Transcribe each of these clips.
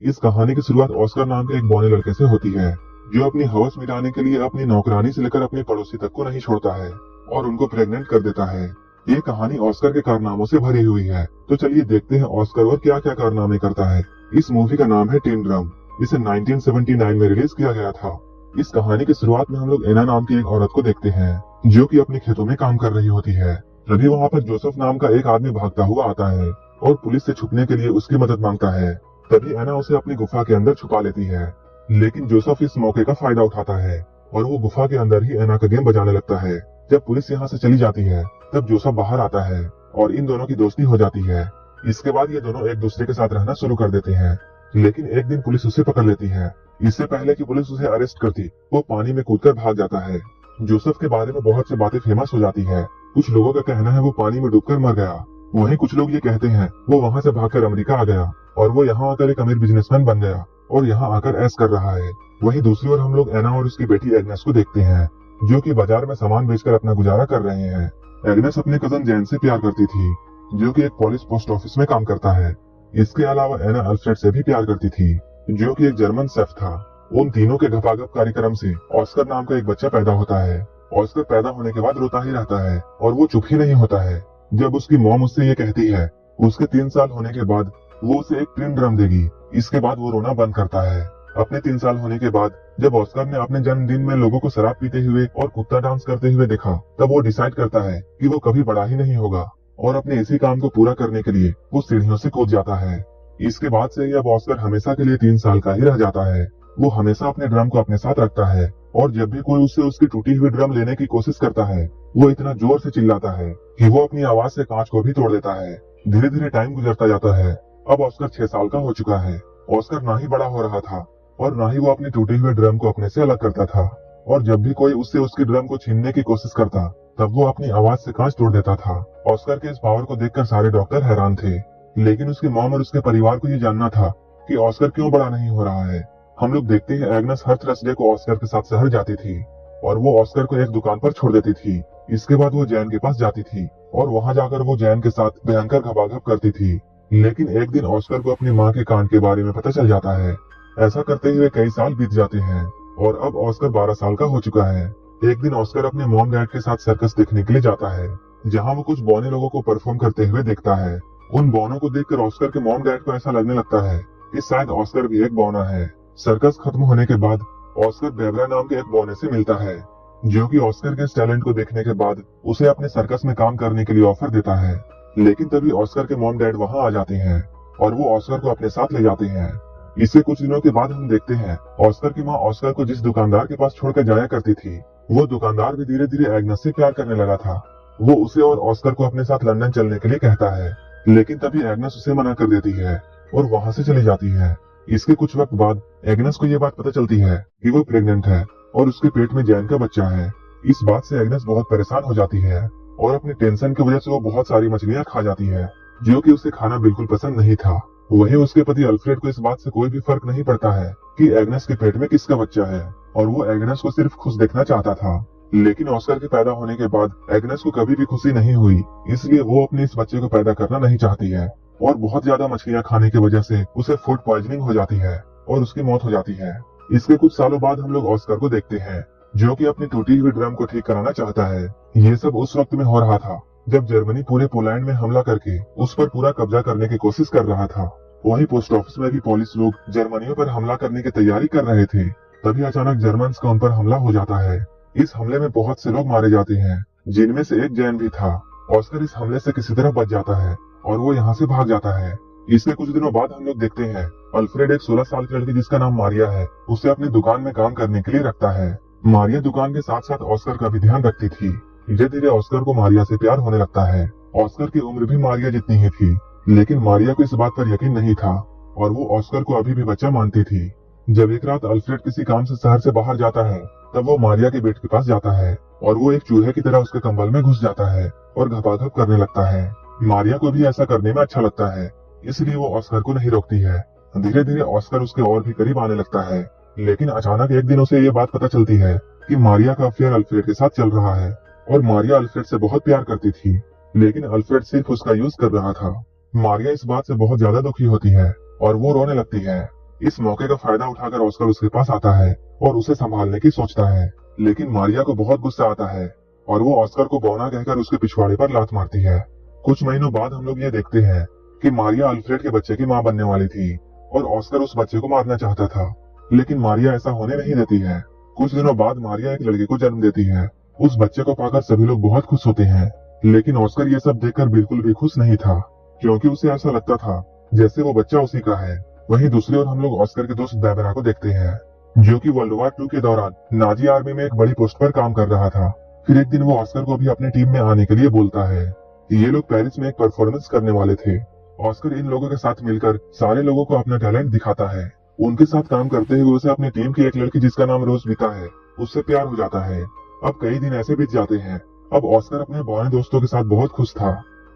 इस कहानी की शुरुआत ऑस्कर नाम के एक बौने लड़के से होती है, जो अपनी हवस मिटाने के लिए अपनी नौकरानी से लेकर अपने पड़ोसी तक को नहीं छोड़ता है और उनको प्रेग्नेंट कर देता है। ये कहानी ऑस्कर के कारनामों से भरी हुई है, तो चलिए देखते हैं ऑस्कर और क्या क्या कारनामे करता है। इस मूवी का नाम है टिन ड्रम। इसे 1979 में रिलीज किया गया था। इस कहानी की शुरुआत में हम लोग एना नाम की एक औरत को देखते हैं, जो कि अपने खेतों में काम कर रही होती है। तभी वहाँ पर जोसेफ नाम का एक आदमी भागता हुआ आता है और पुलिस से छुपने के लिए उसकी मदद मांगता है। तभी एना उसे अपनी गुफा के अंदर छुपा लेती है, लेकिन जोसेफ इस मौके का फायदा उठाता है और वो गुफा के अंदर ही एना का गेम बजाने लगता है। जब पुलिस यहाँ से चली जाती है, तब जोसेफ बाहर आता है और इन दोनों की दोस्ती हो जाती है। इसके बाद ये दोनों एक दूसरे के साथ रहना शुरू कर देते हैं, लेकिन एक दिन पुलिस उसे पकड़ लेती है। इससे पहले कि पुलिस उसे अरेस्ट करती, वो पानी में कूदकर भाग जाता है। जोसेफ के बारे में बहुत सी बातें फेमस हो जाती है। कुछ लोगों का कहना है वो पानी में डूबकर मर गया, वहीं कुछ लोग ये कहते हैं वो वहाँ से भागकर अमेरिका आ गया और वो यहाँ आकर एक अमीर बिजनेसमैन बन गया और यहाँ आकर ऐश कर रहा है। वहीं दूसरी ओर हम लोग एना और उसकी बेटी एग्नेस को देखते हैं, जो कि बाजार में सामान बेचकर अपना गुजारा कर रहे हैं। एग्नेस अपने कजन जैन से प्यार करती थी, जो कि एक पुलिस पोस्ट ऑफिस में काम करता है। इसके अलावा एना अल्फ्रेड से भी प्यार करती थी, जो कि एक जर्मन शेफ था। उन तीनों के घपाघप कार्यक्रम से ऑस्कर नाम का एक बच्चा पैदा होता है। ऑस्कर पैदा होने के बाद रोता ही रहता है और वो चुप ही नहीं होता है। जब उसकी मॉम उससे ये कहती है उसके 3 साल होने के बाद वो उसे एक टिन ड्रम देगी, इसके बाद वो रोना बंद करता है। अपने 3 साल होने के बाद जब ऑस्कर ने अपने जन्मदिन में लोगों को शराब पीते हुए और कुत्ता डांस करते हुए देखा, तब वो डिसाइड करता है कि वो कभी बड़ा ही नहीं होगा और अपने इसी काम को पूरा करने के लिए वो सीढ़ियों से कूद जाता है। इसके बाद से अब ऑस्कर हमेशा के लिए 3 साल का ही रह जाता है। वो हमेशा अपने ड्रम को अपने साथ रखता है और जब भी कोई उससे उसकी टूटी हुई ड्रम लेने की कोशिश करता है, वो इतना जोर से चिल्लाता है कि वो अपनी आवाज से कांच को भी तोड़ देता है। धीरे धीरे टाइम गुजरता जाता है। अब ऑस्कर 6 साल का हो चुका है। ऑस्कर ना ही बड़ा हो रहा था और ना ही वो अपनी टूटे हुए ड्रम को अपने से अलग करता था, और जब भी कोई उससे उसकी ड्रम को छीनने की कोशिश करता, तब वो अपनी आवाज से कांच तोड़ देता था। ऑस्कर के इस पावर को देखकर सारे डॉक्टर हैरान थे, लेकिन उसकी मॉम और उसके परिवार को ये जानना था कि ऑस्कर क्यों बड़ा नहीं हो रहा है। हम लोग देखते हैं एग्नेस हर थर्सडे को ऑस्कर के साथ शहर जाती थी और वो ऑस्कर को एक दुकान पर छोड़ देती थी। इसके बाद वो जैन के पास जाती थी और वहाँ जाकर वो जैन के साथ भयंकर घपाघप करती थी। लेकिन एक दिन ऑस्कर को अपनी माँ के कांड के बारे में पता चल जाता है। ऐसा करते हुए कई साल बीत जाते हैं और अब ऑस्कर 12 साल का हो चुका है। एक दिन ऑस्कर अपने मॉम डैड के साथ सर्कस देखने के लिए जाता है, जहाँ वो कुछ बौने लोगों को परफॉर्म करते हुए देखता है। उन बौनों को देखकर ऑस्कर के मॉम डैड को ऐसा लगने लगता है कि शायद ऑस्कर भी एक बौना है। सर्कस खत्म होने के बाद ऑस्कर डेबरा नाम के एक बौने से मिलता है, जो कि ऑस्कर के इस टैलेंट को देखने के बाद उसे अपने सर्कस में काम करने के लिए ऑफर देता है। लेकिन तभी ऑस्कर के मॉम डैड वहां आ जाते हैं और वो ऑस्कर को अपने साथ ले जाते हैं। इससे कुछ दिनों के बाद हम देखते हैं ऑस्कर की माँ ऑस्कर को जिस दुकानदार के पास छोड़कर जाया करती थी, वो दुकानदार भी धीरे धीरे एग्नेस से प्यार करने लगा था। वो उसे और ऑस्कर को अपने साथ लंदन चलने के लिए कहता है, लेकिन तभी एग्नेस उसे मना कर देती है और वहां से चली जाती है। इसके कुछ वक्त बाद एग्नेस को ये बात पता चलती है कि वो प्रेग्नेंट है और उसके पेट में जैन का बच्चा है। इस बात से एग्नेस बहुत परेशान हो जाती है और अपने टेंशन की वजह से वो बहुत सारी मछलियां खा जाती है, जो कि उसे खाना बिल्कुल पसंद नहीं था। वहीं उसके पति अल्फ्रेड को इस बात से कोई भी फर्क नहीं पड़ता है कि एग्नेस के पेट में किसका बच्चा है, और वो एग्नेस को सिर्फ खुश देखना चाहता था। लेकिन ऑस्कर के पैदा होने के बाद एग्नेस को कभी भी खुशी नहीं हुई, इसलिए वो अपने इस बच्चे को पैदा करना नहीं चाहती है और बहुत ज्यादा मछलियां खाने की वजह से उसे फूड पॉइजनिंग हो जाती है और उसकी मौत हो जाती है। इसके कुछ सालों बाद हम लोग ऑस्कर को देखते हैं, जो कि अपनी टूटी हुई ड्रम को ठीक कराना चाहता है। ये सब उस वक्त में हो रहा था जब जर्मनी पूरे पोलैंड में हमला करके उस पर पूरा कब्जा करने की कोशिश कर रहा था। वहीं पोस्ट ऑफिस में भी पुलिस लोग जर्मनियों पर हमला करने की तैयारी कर रहे थे। तभी अचानक जर्मन्स का उन पर हमला हो जाता है। इस हमले में बहुत से लोग मारे जाते हैं, जिनमें से एक जैन भी था। ऑस्कर इस हमले से किसी तरह बच जाता है और वो यहाँ से भाग जाता है। इसके कुछ दिनों बाद हम लोग देखते हैं अल्फ्रेड एक 16 साल की लड़की जिसका नाम मारिया है, उसे अपनी दुकान में काम करने के लिए रखता है। मारिया दुकान के साथ साथ ऑस्कर का भी ध्यान रखती थी। धीरे धीरे ऑस्कर को मारिया से प्यार होने लगता है। ऑस्कर की उम्र भी मारिया जितनी ही थी, लेकिन मारिया को इस बात पर यकीन नहीं था और वो ऑस्कर को अभी भी बच्चा मानती थी। जब एक रात अल्फ्रेड किसी काम से शहर से बाहर जाता है, तब वो मारिया के बेड के पास जाता है और वो एक चूहे की तरह उसके कंबल में घुस जाता है और घपाघप करने लगता है। मारिया को भी ऐसा करने में अच्छा लगता है, इसलिए वो ऑस्कर को नहीं रोकती है। धीरे धीरे ऑस्कर उसके और भी करीब आने लगता है, लेकिन अचानक एक दिन उसे ये बात पता चलती है कि मारिया का अफेयर अल्फ्रेड के साथ चल रहा है और मारिया अल्फ्रेड से बहुत प्यार करती थी, लेकिन अल्फ्रेड सिर्फ उसका यूज कर रहा था। मारिया इस बात से बहुत ज्यादा दुखी होती है और वो रोने लगती है। इस मौके का फायदा उठाकर ऑस्कर उसके पास आता है और उसे संभालने की सोचता है, लेकिन मारिया को बहुत गुस्सा आता है और वो ऑस्कर को बौना कहकर उसके पिछवाड़े पर लात मारती है। कुछ महीनों बाद हम लोग ये देखते हैं कि मारिया अल्फ्रेड के बच्चे की मां बनने वाली थी और ऑस्कर उस बच्चे को मारना चाहता था, लेकिन मारिया ऐसा होने नहीं देती है। कुछ दिनों बाद मारिया एक लड़के को जन्म देती है। उस बच्चे को पाकर सभी लोग बहुत खुश होते हैं, लेकिन ऑस्कर ये सब देखकर बिल्कुल भी खुश नहीं था, क्योंकि उसे ऐसा लगता था जैसे वो बच्चा उसी का है। वहीं दूसरी ओर हम लोग ऑस्कर के दोस्त बैबरा को देखते हैं, जो कि वर्ल्ड वॉर 2 के दौरान नाजी आर्मी में एक बड़ी पोस्ट पर काम कर रहा था। फिर एक दिन वो ऑस्कर को भी अपनी टीम में आने के लिए बोलता है। ये लोग पेरिस में एक परफॉर्मेंस करने वाले थे। ऑस्कर इन लोगों के साथ मिलकर सारे लोगों को अपना टैलेंट दिखाता है। उनके साथ काम करते हुए उसे अपनी टीम की एक लड़की जिसका नाम रोज बीता है, उससे प्यार हो जाता है। अब कई दिन ऐसे बीत जाते हैं। अब ऑस्कर अपने बौने दोस्तों के साथ बहुत खुश था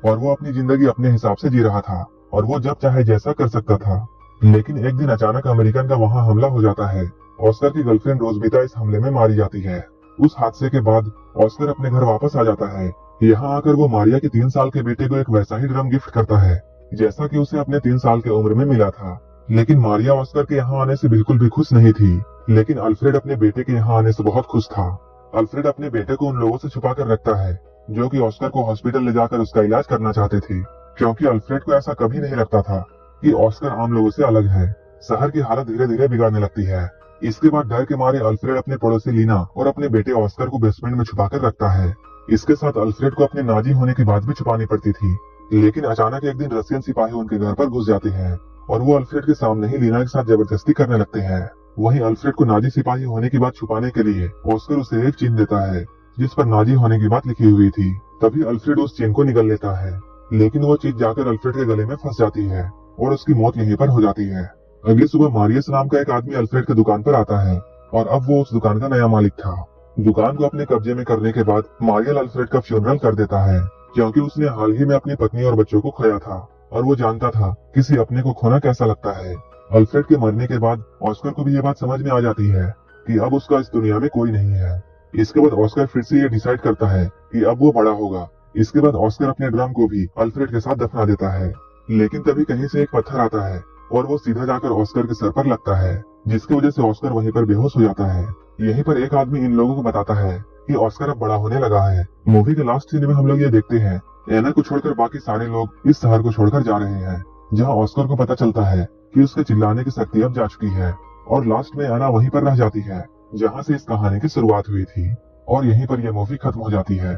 और वो अपनी जिंदगी अपने हिसाब से जी रहा था और वो जब चाहे जैसा कर सकता था। लेकिन एक दिन अचानक अमेरिकन का वहाँ हमला हो जाता है। ऑस्कर की गर्लफ्रेंड रोजबीता इस हमले में मारी जाती है। उस हादसे के बाद ऑस्कर अपने घर वापस आ जाता है। यहाँ आकर वो मारिया के 3 साल के बेटे को एक वैसा ही ड्रम गिफ्ट करता है जैसा कि उसे अपने 3 साल की उम्र में मिला था। लेकिन मारिया ऑस्कर के यहाँ आने से बिल्कुल भी खुश नहीं थी, लेकिन अल्फ्रेड अपने बेटे के यहाँ आने से बहुत खुश था। अल्फ्रेड अपने बेटे को उन लोगों से छुपा कर रखता है जो कि ऑस्कर को हॉस्पिटल ले जाकर उसका इलाज करना चाहते थे, क्योंकि अल्फ्रेड को ऐसा कभी नहीं लगता था कि ऑस्कर आम लोगों से अलग है। शहर की हालत धीरे धीरे बिगड़ने लगती है। इसके बाद डर के मारे अल्फ्रेड अपने पड़ोसी लीना और अपने बेटे ऑस्कर को बेसमेंट में छुपा कर रखता है। इसके साथ अल्फ्रेड को अपने नाजी होने की बात भी छुपानी पड़ती थी, लेकिन अचानक एक दिन रशियन सिपाही उनके घर पर घुस जाते हैं और वो अल्फ्रेड के सामने ही लीना के साथ जबरदस्ती करने लगते हैं। वहीं अल्फ्रेड को नाजी सिपाही होने की बात छुपाने के लिए ऑस्कर उसे एक चीन देता है जिस पर नाजी होने की बात लिखी हुई थी। तभी अल्फ्रेड उस चेन को निगल लेता है, लेकिन वो चीज जाकर अल्फ्रेड के गले में फंस जाती है और उसकी मौत यहीं पर हो जाती है। अगली सुबह मारियस नाम का एक आदमी अल्फ्रेड की दुकान पर आता है और अब वो उस दुकान का नया मालिक था। दुकान को अपने कब्जे में करने के बाद मारियल अल्फ्रेड का फ्यूनरल कर देता है, क्योंकि उसने हाल ही में अपनी पत्नी और बच्चों को खोया था और वो जानता था किसी अपने को खोना कैसा लगता है। अल्फ्रेड के मरने के बाद ऑस्कर को भी ये बात समझ में आ जाती है कि अब उसका इस दुनिया में कोई नहीं है। इसके बाद ऑस्कर फिर से ये डिसाइड करता है कि अब वो बड़ा होगा। इसके बाद ऑस्कर अपने ड्रम को भी अल्फ्रेड के साथ दफना देता है, लेकिन तभी कहीं से एक पत्थर आता है और वो सीधा जाकर ऑस्कर के सर पर लगता है, जिसकी वजह से ऑस्कर वहीं पर बेहोश हो जाता है। यहीं पर एक आदमी इन लोगों को बताता है कि ऑस्कर अब बड़ा होने लगा है। मूवी के लास्ट सीन में हम लोग ये देखते हैं एना को छोड़कर बाकी सारे लोग इस शहर को छोड़कर जा रहे हैं, जहाँ ऑस्कर को पता चलता है कि उसके चिल्लाने की शक्ति अब जा चुकी है। और लास्ट में एना वहीं पर रह जाती है जहाँ से इस कहानी की शुरुआत हुई थी और यहीं पर यह मूवी खत्म हो जाती है।